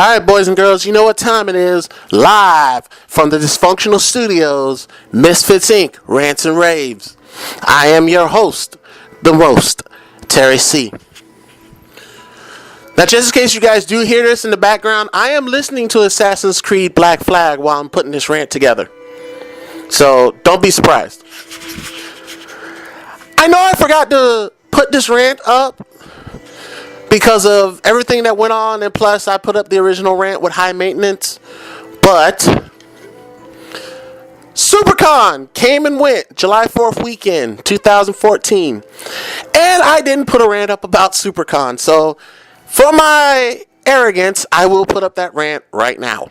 Alright, boys and girls, you know what time it is. Live from the dysfunctional studios, Misfitz Inc., Rants and Raves. I am your host, the most, Terry C. Now, just in case you guys do hear this in the background, I am listening to Assassin's Creed Black Flag while I'm putting this rant together. So, don't be surprised. I know I forgot to put this rant up because of everything that went on, and plus I put up the original rant with high maintenance. But SuperCon came and went July 4th weekend 2014, and I didn't put a rant up about SuperCon. So for my arrogance, I will put up that rant right now.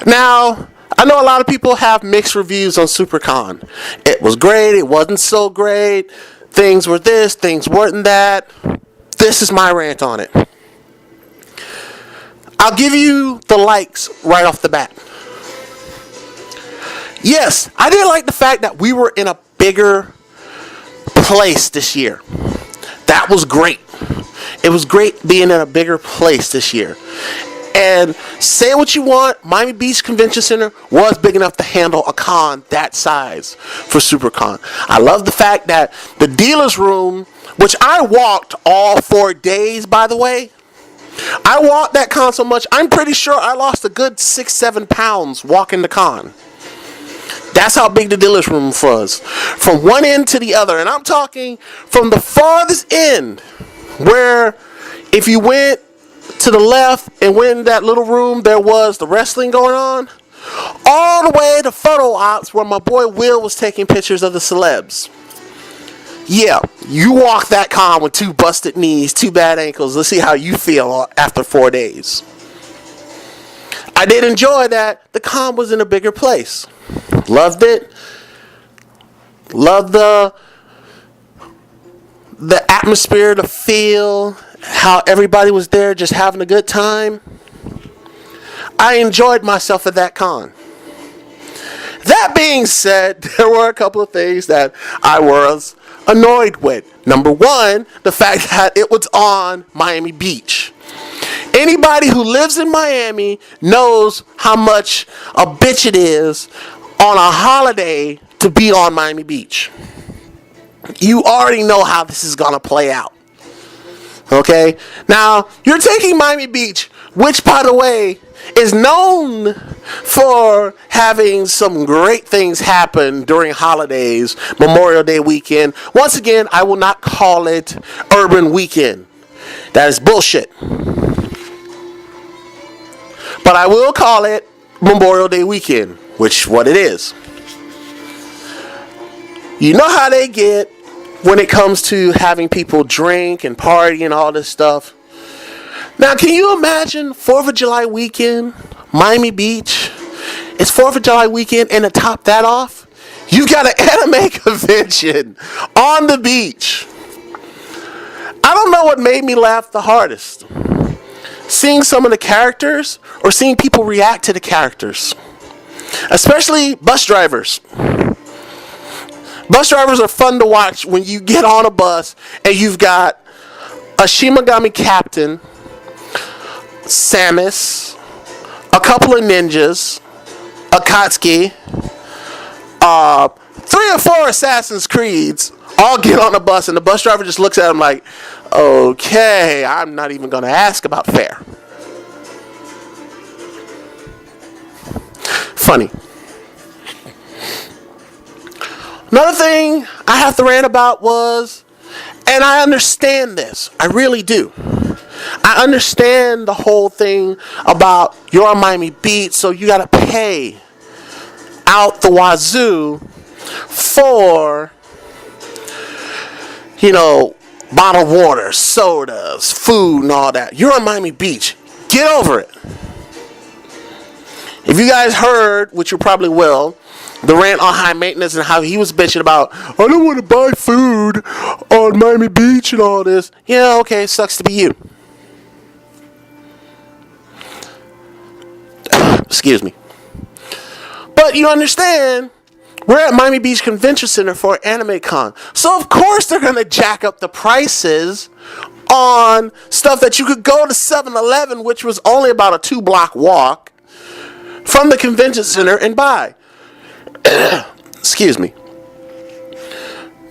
Now, I know a lot of people have mixed reviews on SuperCon. It was great, it wasn't so great. Things were this, things weren't that. This is my rant on it. I'll give you the likes right off the bat. Yes, I did like the fact that we were in a bigger place this year. That was great. It was great being in a bigger place this year. And say what you want, Miami Beach Convention Center was big enough to handle a con that size for SuperCon. I love the fact that the dealer's room, which I walked all 4 days, by the way. I walked that con so much, I'm pretty sure I lost a good 6-7 pounds walking the con. That's how big the dealer's room was. From one end to the other. And I'm talking from the farthest end, where if you went to the left and went in that little room, there was the wrestling going on, all the way to photo ops where my boy Will was taking pictures of the celebs. Yeah, you walk that con with 2 busted knees, 2 bad ankles. Let's see how you feel after 4 days. I did enjoy that the con was in a bigger place. Loved it. Loved the atmosphere, the feel, how everybody was there just having a good time. I enjoyed myself at that con. That being said, there were a couple of things that I was annoyed with. Number one, the fact that it was on Miami Beach. Anybody who lives in Miami knows how much a bitch it is on a holiday to be on Miami Beach. You already know how this is going to play out. Okay? Now, you're taking Miami Beach, which, by the way, is known for having some great things happen during holidays, Memorial Day weekend. Once again, I will not call it Urban Weekend. That is bullshit. But I will call it Memorial Day weekend, which is what it is. You know how they get when it comes to having people drink and party and all this stuff. Now, can you imagine 4th of July weekend, Miami Beach? It's 4th of July weekend, and to top that off, you got an anime convention on the beach. I don't know what made me laugh the hardest. Seeing some of the characters or seeing people react to the characters. Especially bus drivers. Bus drivers are fun to watch when you get on a bus and you've got a Shimigami captain, Samus, a couple of ninjas, Akatsuki, 3 or 4 Assassin's Creeds all get on a bus, and the bus driver just looks at them like, okay, I'm not even going to ask about fare. Funny. Another thing I have to rant about was, and I understand this, I really do. I understand the whole thing about you're on Miami Beach, so you got to pay out the wazoo for, bottled water, sodas, food, and all that. You're on Miami Beach. Get over it. If you guys heard, which you probably will, the rant on high maintenance and how he was bitching about, I don't want to buy food on Miami Beach and all this. Yeah, okay, sucks to be you. Excuse me. But you understand, we're at Miami Beach Convention Center for Anime Con. So of course they're going to jack up the prices on stuff that you could go to 7-Eleven, which was only about a 2-block walk from the convention center, and buy. Excuse me.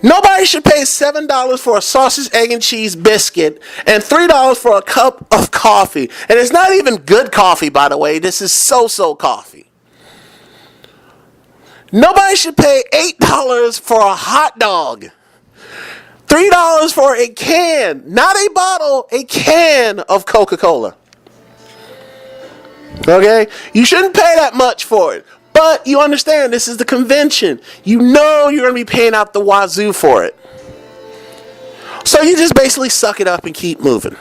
Nobody should pay $7 for a sausage, egg, and cheese biscuit and $3 for a cup of coffee. And it's not even good coffee, by the way. This is so-so coffee. Nobody should pay $8 for a hot dog. $3 for a can, not a bottle, a can of Coca-Cola. Okay? You shouldn't pay that much for it. But you understand, this is the convention. You know you're going to be paying out the wazoo for it. So you just basically suck it up and keep moving.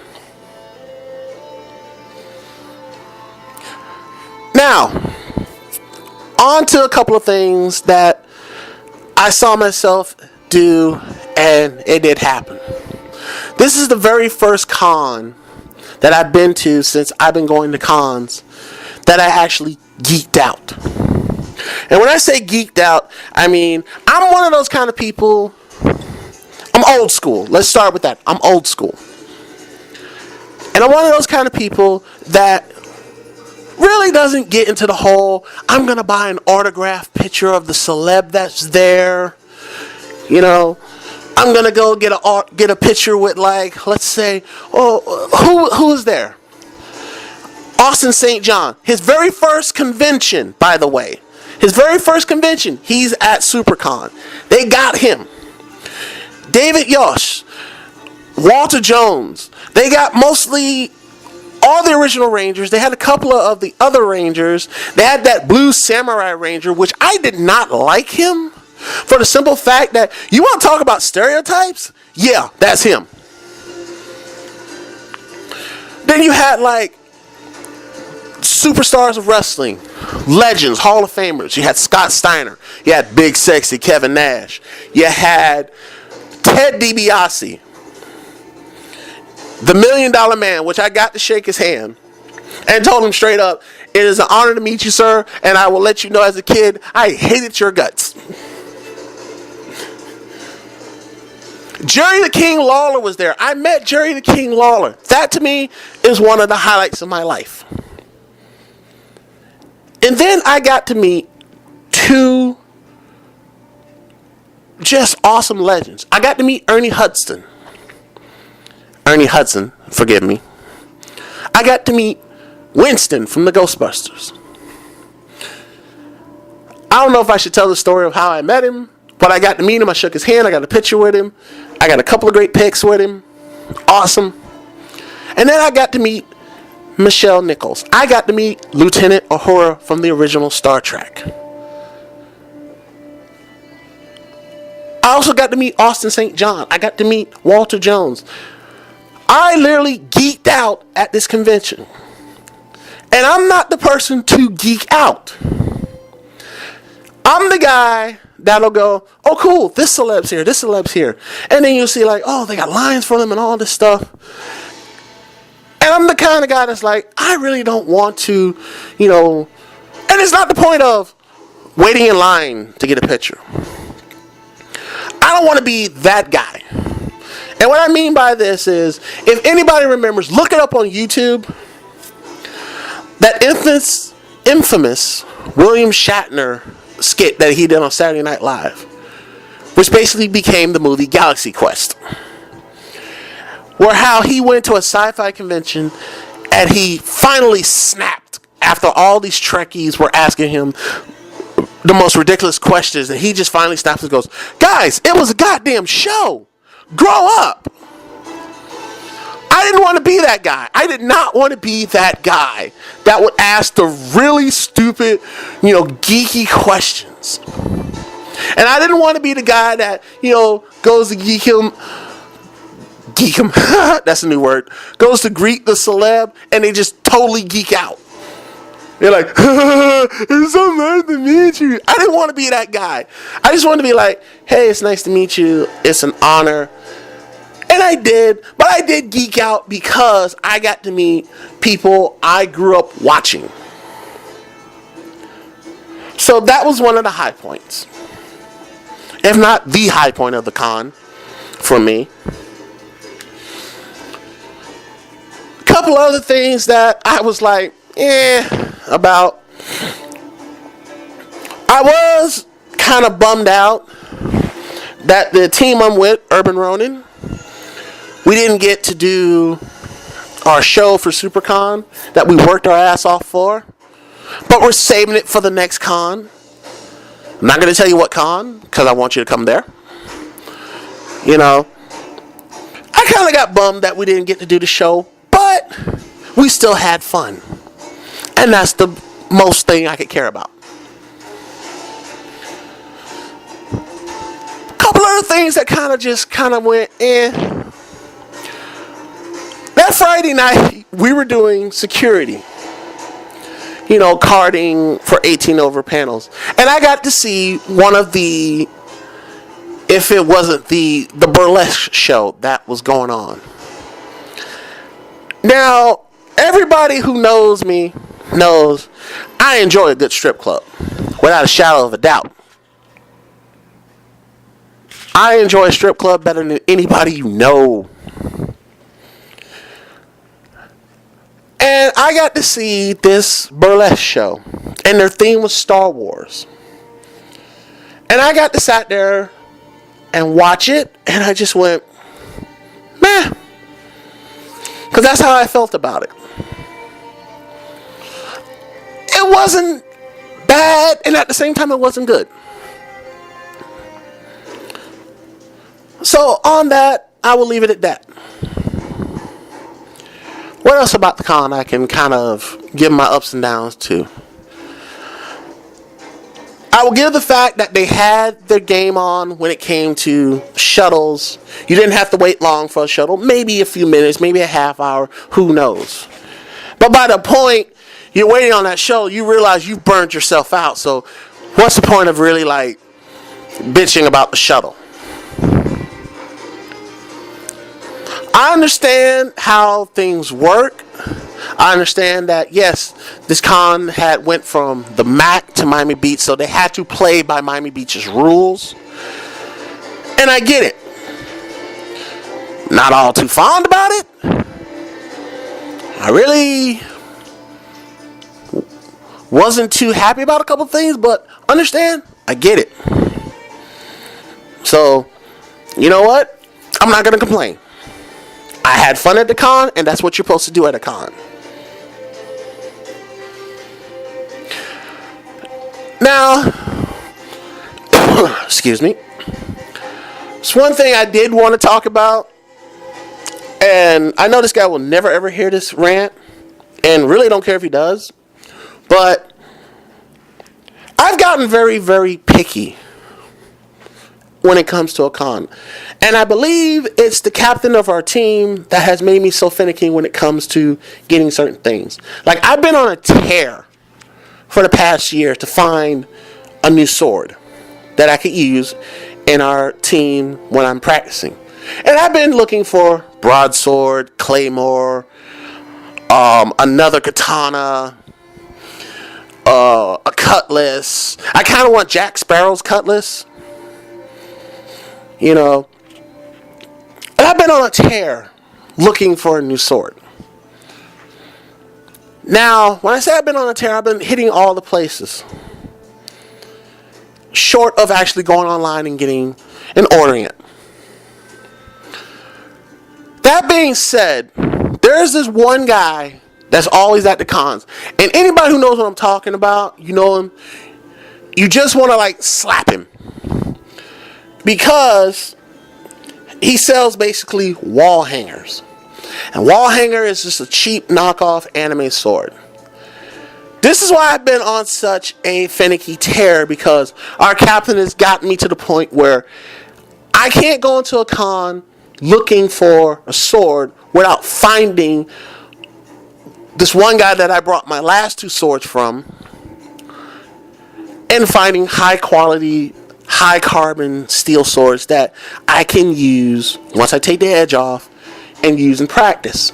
Now, on to a couple of things that I saw myself do, and it did happen. This is the very first con that I've been to since I've been going to cons that I actually geeked out. And when I say geeked out, I mean, I'm one of those kind of people. I'm old school. Let's start with that. I'm old school. And I'm one of those kind of people that really doesn't get into the whole, I'm going to buy an autographed picture of the celeb that's there. You know, I'm going to go get a picture with, like, let's say, who is there? Austin St. John. His very first convention, by the way. His very first convention, he's at SuperCon. They got him. David Yosh, Walter Jones. They got mostly all the original Rangers. They had a couple of the other Rangers. They had that Blue Samurai Ranger, which I did not like him for the simple fact that, you want to talk about stereotypes? Yeah, that's him. Then you had, like, superstars of wrestling, legends, Hall of Famers. You had Scott Steiner. You had Big Sexy Kevin Nash. You had Ted DiBiase, the $1 Million Man, which I got to shake his hand and told him straight up, it is an honor to meet you, sir, and I will let you know as a kid, I hated your guts. Jerry the King Lawler was there. I met Jerry the King Lawler. That, to me, is one of the highlights of my life. And then I got to meet two just awesome legends. I got to meet Ernie Hudson. Ernie Hudson, forgive me. I got to meet Winston from the Ghostbusters. I don't know if I should tell the story of how I met him, but I got to meet him. I shook his hand. I got a picture with him. I got a couple of great pics with him. Awesome. And then I got to meet Michelle Nichols. I got to meet Lieutenant Uhura from the original Star Trek. I also got to meet Austin St. John. I got to meet Walter Jones. I literally geeked out at this convention. And I'm not the person to geek out. I'm the guy that'll go, oh cool, this celeb's here, this celeb's here. And then you'll see, like, oh, they got lines for them and all this stuff. And I'm the kind of guy that's like, I really don't want to, you know, and it's not the point of waiting in line to get a picture. I don't want to be that guy. And what I mean by this is, if anybody remembers, look it up on YouTube, that infamous William Shatner skit that he did on Saturday Night Live, which basically became the movie Galaxy Quest. Where how he went to a sci-fi convention and he finally snapped after all these Trekkies were asking him the most ridiculous questions, and he just finally snaps and goes, guys, it was a goddamn show. Grow up. I didn't want to be that guy. I did not want to be that guy that would ask the really stupid, you know, geeky questions. And I didn't want to be the guy that, you know, goes to geek him, that's a new word, goes to greet the celeb and they just totally geek out. They're like, it's so nice to meet you. I didn't want to be that guy. I just wanted to be like, hey, it's nice to meet you. It's an honor. And I did, but I did geek out because I got to meet people I grew up watching. So that was one of the high points. If not the high point of the con for me. couple other things that I was like, about. I was kind of bummed out that the team I'm with, Urban Ronin, we didn't get to do our show for SuperCon that we worked our ass off for. But we're saving it for the next con. I'm not going to tell you what con, because I want you to come there. You know, I kind of got bummed that we didn't get to do the show, but we still had fun. And that's the most thing I could care about. A couple other things that kind of went, That Friday night, we were doing security. You know, carding for 18 over panels. And I got to see one of the, if it wasn't the burlesque show that was going on. Now, everybody who knows me knows I enjoy a good strip club, without a shadow of a doubt. I enjoy a strip club better than anybody you know. And I got to see this burlesque show, and their theme was Star Wars. And I got to sit there and watch it, and I just went, meh. Because that's how I felt about it. It wasn't bad, and at the same time, it wasn't good. So on that, I will leave it at that. What else about the con I can kind of give my ups and downs to? I will give the fact that they had their game on when it came to shuttles. You didn't have to wait long for a shuttle. Maybe a few minutes, maybe a half hour. Who knows? But by the point you're waiting on that shuttle, you realize you've burned yourself out. So what's the point of really like bitching about the shuttle? I understand how things work. I understand that, yes, this con had went from the MAC to Miami Beach, so they had to play by Miami Beach's rules. And I get it. Not all too fond about it. I really wasn't too happy about a couple things, but understand, I get it. So, you know what? I'm not going to complain. I had fun at the con, and that's what you're supposed to do at a con. Now, excuse me. It's one thing I did want to talk about, and I know this guy will never ever hear this rant, and really don't care if he does, but I've gotten very, very picky when it comes to a con. And I believe it's the captain of our team that has made me so finicky when it comes to getting certain things. Like, I've been on a tear for the past year to find a new sword that I could use in our team when I'm practicing. And I've been looking for broadsword, claymore, another katana, a cutlass. I kind of want Jack Sparrow's cutlass. You know, and I've been on a tear looking for a new sword. Now, when I say I've been on a tear, I've been hitting all the places. Short of actually going online and getting and ordering it. That being said, there's this one guy that's always at the cons. And anybody who knows what I'm talking about, you know him, you just want to like slap him. Because he sells basically wall hangers. And wall hanger is just a cheap knockoff anime sword. This is why I've been on such a finicky tear, because our captain has gotten me to the point where I can't go into a con looking for a sword without finding this one guy that I brought my last two swords from and finding high quality, high carbon steel swords that I can use once I take the edge off and use in practice.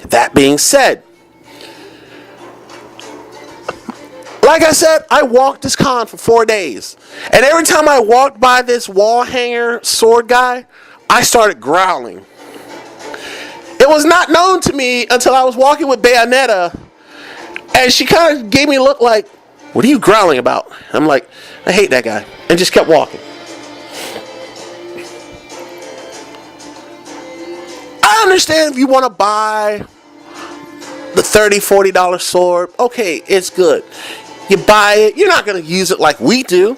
That being said, like I said, I walked this con for 4 days. And every time I walked by this wall hanger sword guy, I started growling. It It was not known to me until I was walking with Bayonetta, and she kind of gave me a look like, what are you growling about? I'm like, I hate that guy, and just kept walking. I understand if you want to buy the $30, $40 sword. Okay, it's good. You buy it. You're not going to use it like we do.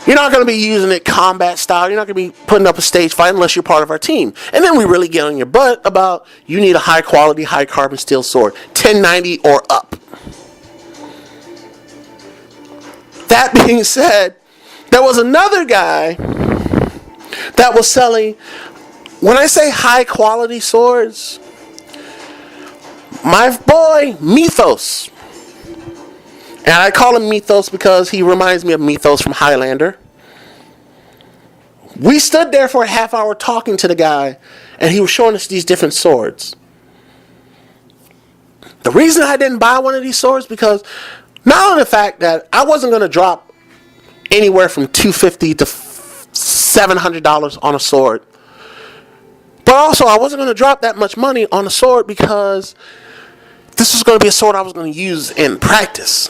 You're not going to be using it combat style. You're not going to be putting up a stage fight unless you're part of our team. And then we really get on your butt about you need a high quality, high carbon steel sword. 1090 or up. That being said, there was another guy that was selling, when I say high quality swords, my boy Mythos. And I call him Mythos because he reminds me of Mythos from Highlander. We stood there for a half hour talking to the guy, and he was showing us these different swords. The reason I didn't buy one of these swords because not only the fact that I wasn't going to drop anywhere from $250 to $700 on a sword, but also I wasn't going to drop that much money on a sword because this was going to be a sword I was going to use in practice.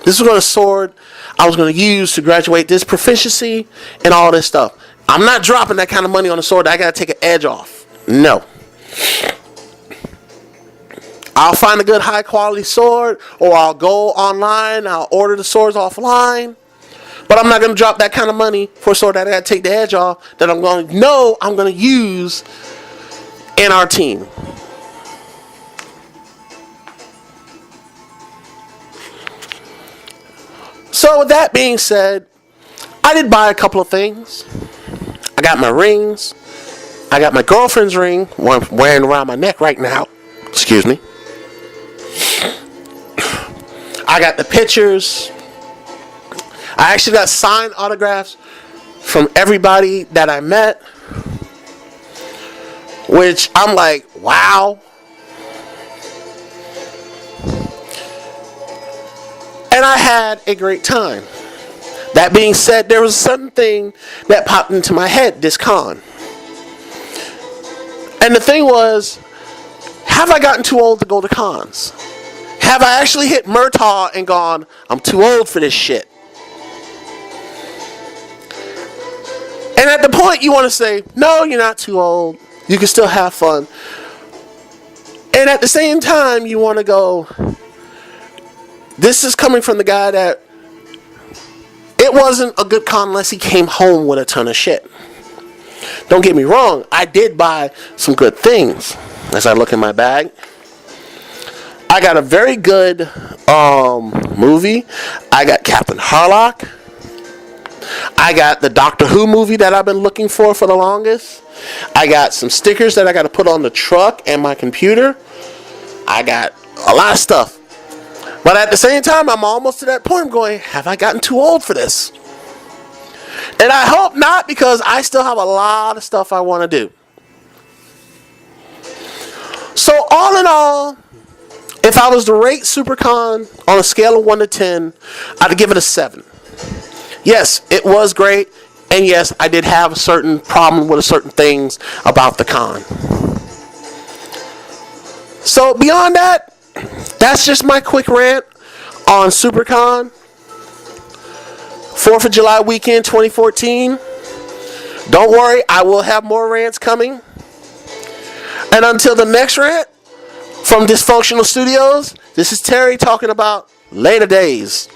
This was going to be a sword I was going to use to graduate this proficiency and all this stuff. I'm not dropping that kind of money on a sword that I got to take an edge off. No. I'll find a good high quality sword, or I'll go online, I'll order the swords offline. But I'm not going to drop that kind of money for a sword that I got to take the edge off that I'm going to know I'm going to use in our team. So with that being said, I did buy a couple of things. I got my rings. I got my girlfriend's ring, one I'm wearing around my neck right now. Excuse me. I got the pictures. I actually got signed autographs from everybody that I met, which I'm like, wow. And I had a great time. That being said, there was something that popped into my head this con. And the thing was, have I gotten too old to go to cons? Have I actually hit Murtaugh and gone, I'm too old for this shit? And at the point you want to say, no, you're not too old. You can still have fun. And at the same time, you want to go, this is coming from the guy that it wasn't a good con unless he came home with a ton of shit. Don't get me wrong, I did buy some good things. As I look in my bag, I got a very good movie. I got Captain Harlock. I got the Doctor Who movie that I've been looking for the longest. I got some stickers that I got to put on the truck and my computer. I got a lot of stuff. But at the same time, I'm almost to that point. I'm going, have I gotten too old for this? And I hope not, because I still have a lot of stuff I want to do. So all in all, if I was to rate SuperCon on a scale of 1 to 10, I'd give it a 7. Yes, it was great. And yes, I did have a certain problem with certain things about the con. So beyond that, that's just my quick rant on SuperCon. 4th of July weekend 2014. Don't worry, I will have more rants coming. And until the next rant from Dysfunctional Studios, this is Terry talking about later days.